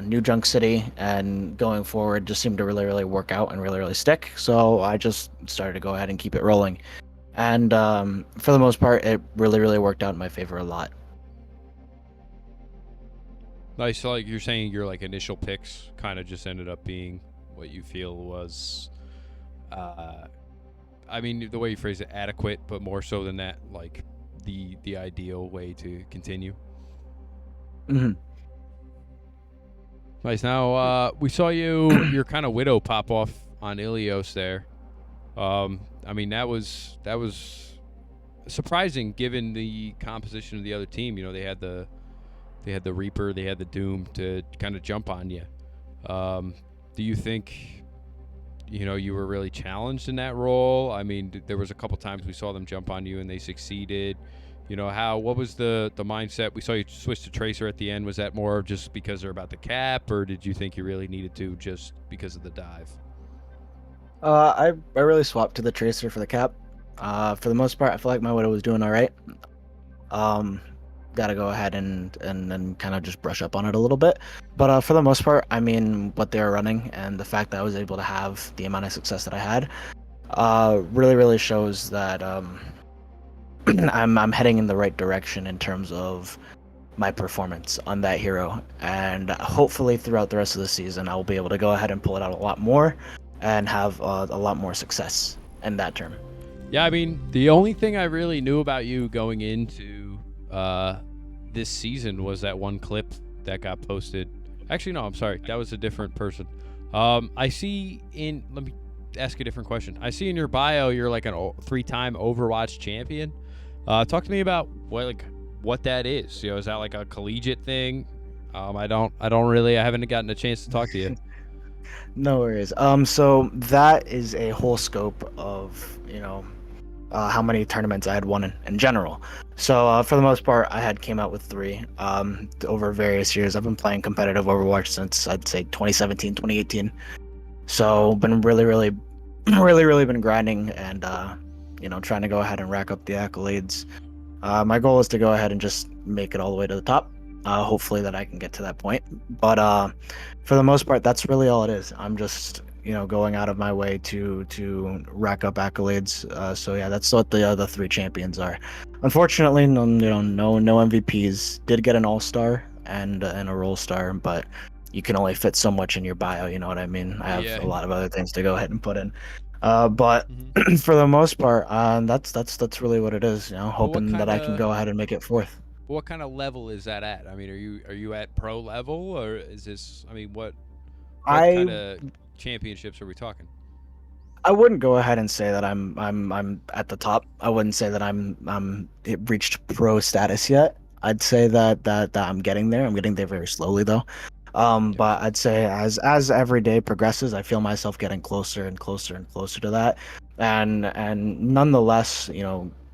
New Junk City and going forward just seemed to really, really work out and really, really stick. So I just started to go ahead and keep it rolling. And for the most part, it really, really worked out in my favor a lot. Nice. So like you're saying your initial picks kind of just ended up being what you feel was, the way you phrase it, adequate, but more so than that, like the ideal way to continue. Mm-hmm. Nice. Now we saw your kind of widow pop off on Ilios there. That was surprising given the composition of the other team. They had the Reaper, they had the Doom to kind of jump on you. Do you think you were really challenged in that role? There was a couple times we saw them jump on you and they succeeded. What was the mindset? We saw you switch to Tracer at the end. Was that more just because they're about to cap, or did you think you really needed to just because of the dive? I really swapped to the Tracer for the cap. For the most part, I feel like my Widow was doing all right. Gotta go ahead and then kind of just brush up on it a little bit. But for the most part, what they were running and the fact that I was able to have the amount of success that I had really, really shows that I'm heading in the right direction in terms of my performance on that hero. And hopefully throughout the rest of the season, I will be able to go ahead and pull it out a lot more and have a lot more success in that term. Yeah, the only thing I really knew about you going into this season was that one clip that got posted. Actually, no, I'm sorry. That was a different person. Let me ask a different question. I see in your bio you're like a 3-time Overwatch champion. Talk to me about what that is. Is that like a collegiate thing? I haven't gotten a chance to talk to you. No worries. So that is a whole scope of, how many tournaments I had won in general. So for the most part, I had came out with 3 over various years. I've been playing competitive Overwatch since I'd say 2017, 2018. So been really, really, really, really been grinding and trying to go ahead and rack up the accolades. My goal is to go ahead and just make it all the way to the top. Hopefully that I can get to that point. But for the most part, that's really all it is. I'm just going out of my way to rack up accolades. So yeah, that's what the other 3 champions are. Unfortunately, no MVPs. Did get an all-star and a role star, but you can only fit so much in your bio. You know what I mean? I have a lot of other things to go ahead and put in. But for the most part, that's really what it is. Hoping that I can go ahead and make it 4th. What kind of level is that at? Are you at pro level, or is this? What kind of championships are we talking? I wouldn't go ahead and say that I'm at the top. I wouldn't say that I'm reached pro status yet. I'd say that I'm getting there. I'm getting there very slowly though. But I'd say as every day progresses, I feel myself getting closer and closer and closer to that. And nonetheless,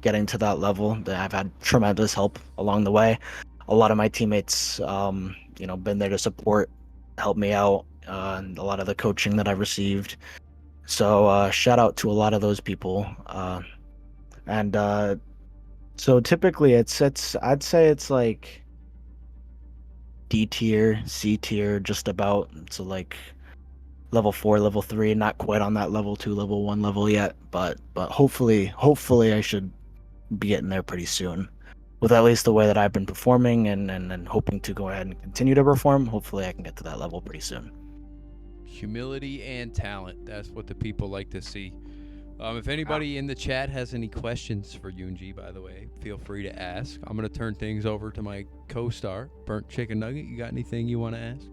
getting to that level, I've had tremendous help along the way. A lot of my teammates, been there to support, help me out, and a lot of the coaching that I've received. So shout out to a lot of those people. So typically I'd say it's like D tier, C tier, just about. So like level 4, level 3, not quite on that level 2, level 1 level yet, but hopefully I should be getting there pretty soon. With at least the way that I've been performing and hoping to go ahead and continue to perform, hopefully I can get to that level pretty soon. Humility and talent. That's what the people like to see. If anybody in the chat has any questions for Yoonji, by the way, feel free to ask. I'm going to turn things over to my co-star, Burnt Chicken Nugget. You got anything you want to ask?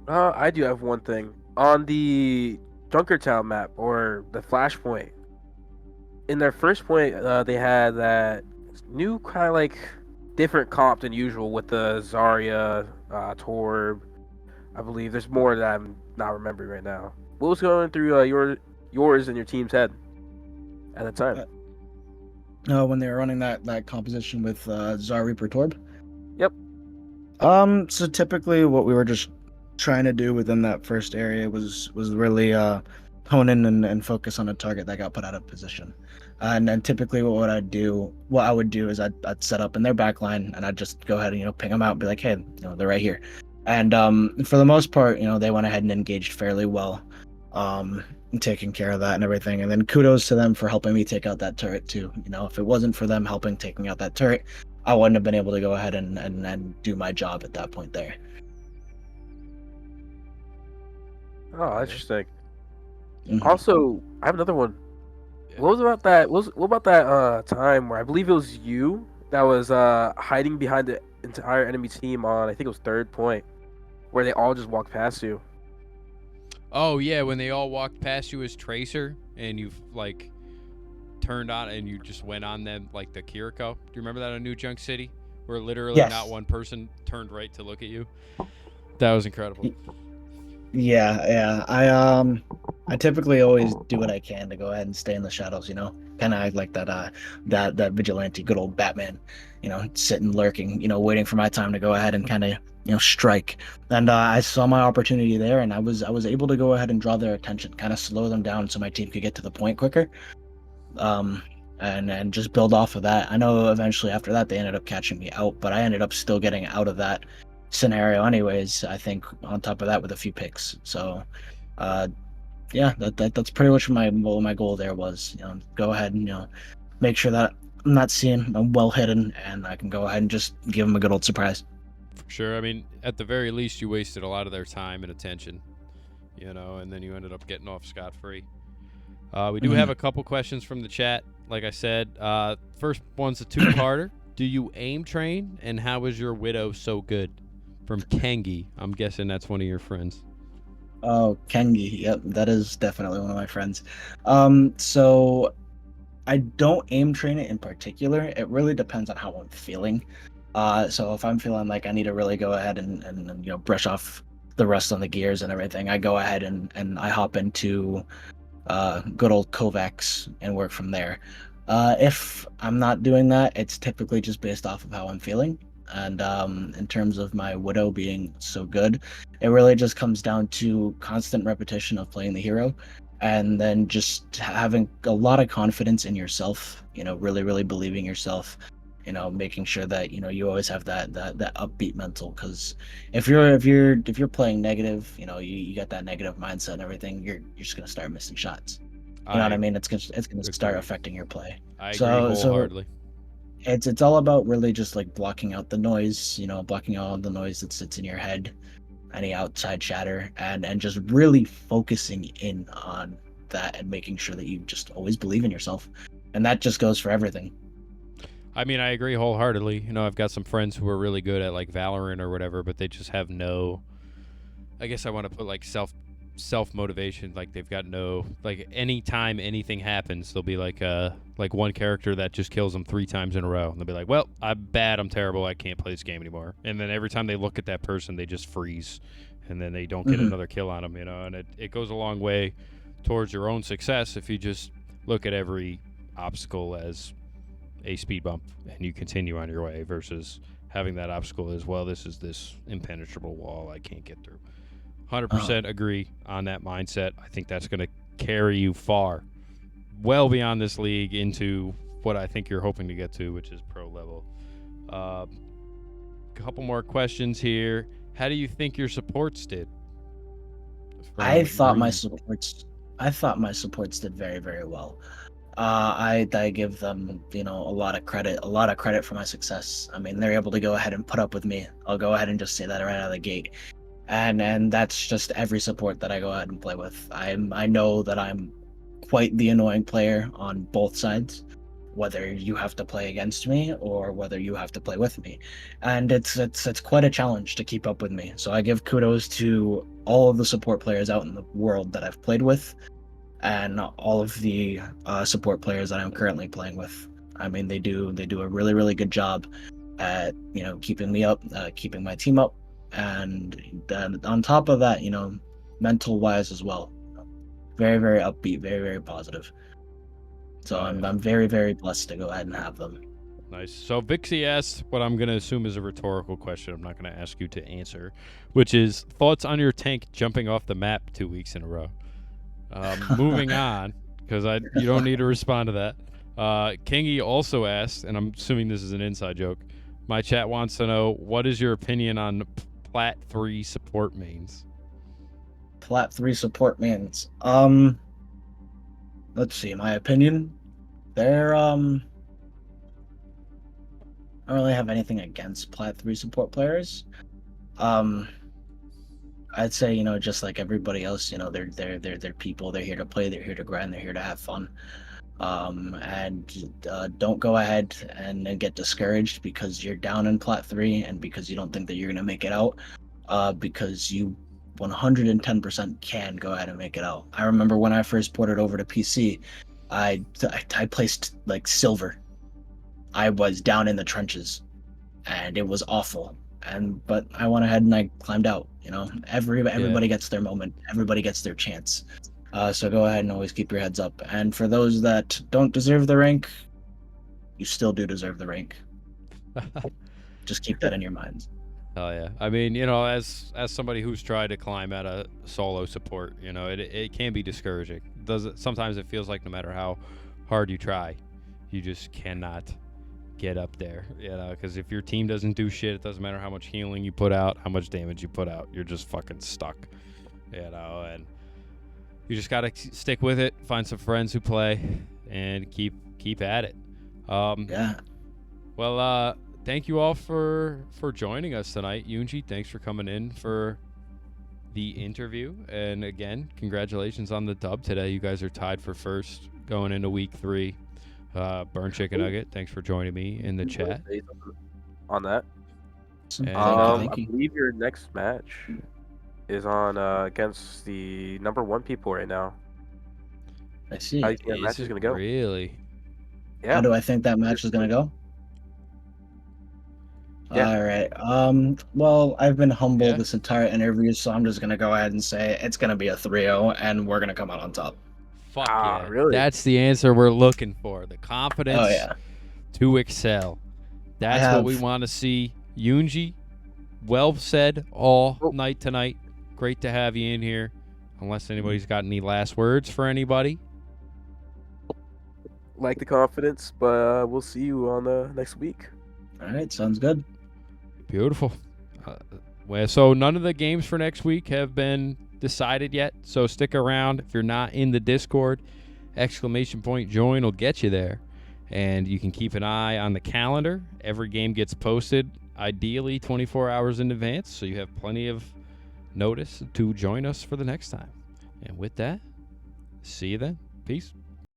I do have one thing. On the Junkertown map, or the Flashpoint, in their first point, they had that new kind of like different comp than usual with the Zarya, Torb. I believe there's more that I'm not remembering right now. What was going through yours and your team's head at the time? When they were running that composition with Zar Reaper Torb. Yep. So typically what we were just trying to do within that first area was really hone in and focus on a target that got put out of position. And then typically what I would do is I'd set up in their back line, and I'd just go ahead and ping them out and be like, hey, they're right here. And for the most part, they went ahead and engaged fairly well, taking care of that and everything. And then kudos to them for helping me take out that turret too. If it wasn't for them taking out that turret, I wouldn't have been able to go ahead and do my job at that point there. Oh, interesting. Mhm. Also, I have another one. What about that time where I believe it was you that was hiding behind the entire enemy team on, I think it was third point, where they all just walked past you? Oh, yeah, when they all walked past you as Tracer, and you turned on and you just went on them like the Kiriko. Do you remember that on New Junk City? Where literally Yes. not one person turned right to look at you? That was incredible. Yeah. I typically always do what I can to go ahead and stay in the shadows, kind of act like that vigilante, good old Batman, sitting lurking, waiting for my time to go ahead and kind of strike. And I saw my opportunity there, and I was able to go ahead and draw their attention, kind of slow them down so my team could get to the point quicker. And just build off of that. I know eventually after that they ended up catching me out, but I ended up still getting out of that scenario anyways, I think, on top of that with a few picks. So yeah, that's pretty much what my goal there was. Go ahead and make sure that I'm not seen, I'm well hidden, and I can go ahead and just give them a good old surprise. For sure. I mean, at the very least, you wasted a lot of their time and attention, and then you ended up getting off scot-free. We do have a couple questions from the chat. Like I said, first one's a two-parter. Do you aim train, and how is your Widow so good? From Kengi. I'm guessing that's one of your friends. Oh, Kengi. Yep, that is definitely one of my friends. So I don't aim train it in particular. It really depends on how I'm feeling. So if I'm feeling like I need to really go ahead and brush off the rust on the gears and everything, I go ahead and I hop into good old Kovacs and work from there. If I'm not doing that, it's typically just based off of how I'm feeling. And in terms of my Widow being so good, it really just comes down to constant repetition of playing the hero, and then just having a lot of confidence in yourself, really, really believing yourself, making sure that you always have that upbeat mental. Because if you're playing negative, you got that negative mindset and everything, you're just gonna start missing shots. You know what I mean? It's gonna start affecting your play. I agree wholeheartedly. It's all about really just like blocking out the noise, blocking out all the noise that sits in your head, any outside chatter, and just really focusing in on that and making sure that you just always believe in yourself. And that just goes for everything. I mean, I agree wholeheartedly. I've got some friends who are really good at like Valorant or whatever, but they just have no, I guess I want to put like self motivation. Like they've got no, like anytime anything happens, there'll be like one character that just kills them 3 times in a row, and they'll be like, well, I'm bad, I'm terrible, I can't play this game anymore. And then every time they look at that person, they just freeze, and then they don't get another kill on them, and it goes a long way towards your own success if you just look at every obstacle as a speed bump and you continue on your way, versus having that obstacle as, well, this is this impenetrable wall I can't get through. 100% agree on that mindset. I think that's going to carry you far, well beyond this league, into what I think you're hoping to get to, which is pro level. Couple more questions here. How do you think your supports did? I thought my supports did very, very well. I give them, a lot of credit for my success. I mean, they're able to go ahead and put up with me. I'll go ahead and just say that right out of the gate. and that's just every support that I go ahead and play with. I know that I'm quite the annoying player on both sides, whether you have to play against me or whether you have to play with me, and it's quite a challenge to keep up with me. So I give kudos to all of the support players out in the world that I've played with, and all of the support players that I'm currently playing with. I mean, they do a really good job at keeping me up, keeping my team up, and then on top of that, mental wise as well, very upbeat, very positive. So I'm very blessed to go ahead and have them. Nice. So Vixie asked what I'm going to assume is a rhetorical question. I'm not going to ask you to answer, which is thoughts on your tank jumping off the map 2 weeks in a row. Moving on, because you don't need to respond to that. Kingy also asked, and I'm assuming this is an inside joke. My chat wants to know, what is your opinion on Plat 3 support mains? Plat 3 support mains. Let's see. My opinion. They're I don't really have anything against Plat 3 support players. I'd say, just like everybody else, they're people. They're here to play. They're here to grind. They're here to have fun. And don't go ahead and get discouraged because you're down in Plat 3 and because you don't think that you're gonna make it out. Because you 110% can go ahead and make it out. I remember when I first ported over to PC, I placed like silver. I was down in the trenches, and it was awful. But I went ahead and I climbed out. Everybody gets their moment. Everybody gets their chance. So go ahead and always keep your heads up. And for those that don't deserve the rank, you still do deserve the rank. Just keep that in your minds. Oh yeah. I mean, as somebody who's tried to climb at a solo support, it can be discouraging. Sometimes it feels like no matter how hard you try, you just cannot get up there, because if your team doesn't do shit, it doesn't matter how much healing you put out, how much damage you put out, you're just fucking stuck, and you just gotta stick with it, find some friends who play, and keep at it. Yeah. Well, thank you all for joining us tonight. Yoonji, thanks for coming in for the interview, and again, congratulations on the dub today. You guys are tied for first going into week 3. Burn Chicken Nugget, thanks for joining me in the chat. On that, And, I believe your next match is on against the #1 people right now. I see. How do you think that match is gonna go? Really? Yeah. How do I think that match is gonna go? Yeah. All right. Well, I've been humble this entire interview, so I'm just gonna go ahead and say it's gonna be a 3-0, and we're gonna come out on top. Fuck yeah. Really? That's the answer we're looking for. The confidence to excel. That's what we want to see. Yoonji, well said all night tonight. Great to have you in here. Unless anybody's got any last words for anybody. Like the confidence, but we'll see you on next week. All right, sounds good. Beautiful. So none of the games for next week have been decided yet, so stick around. If you're not in the Discord, !join will get you there, and you can keep an eye on the calendar. Every game gets posted ideally 24 hours in advance, so you have plenty of notice to join us for the next time. And with that, see you then. Peace.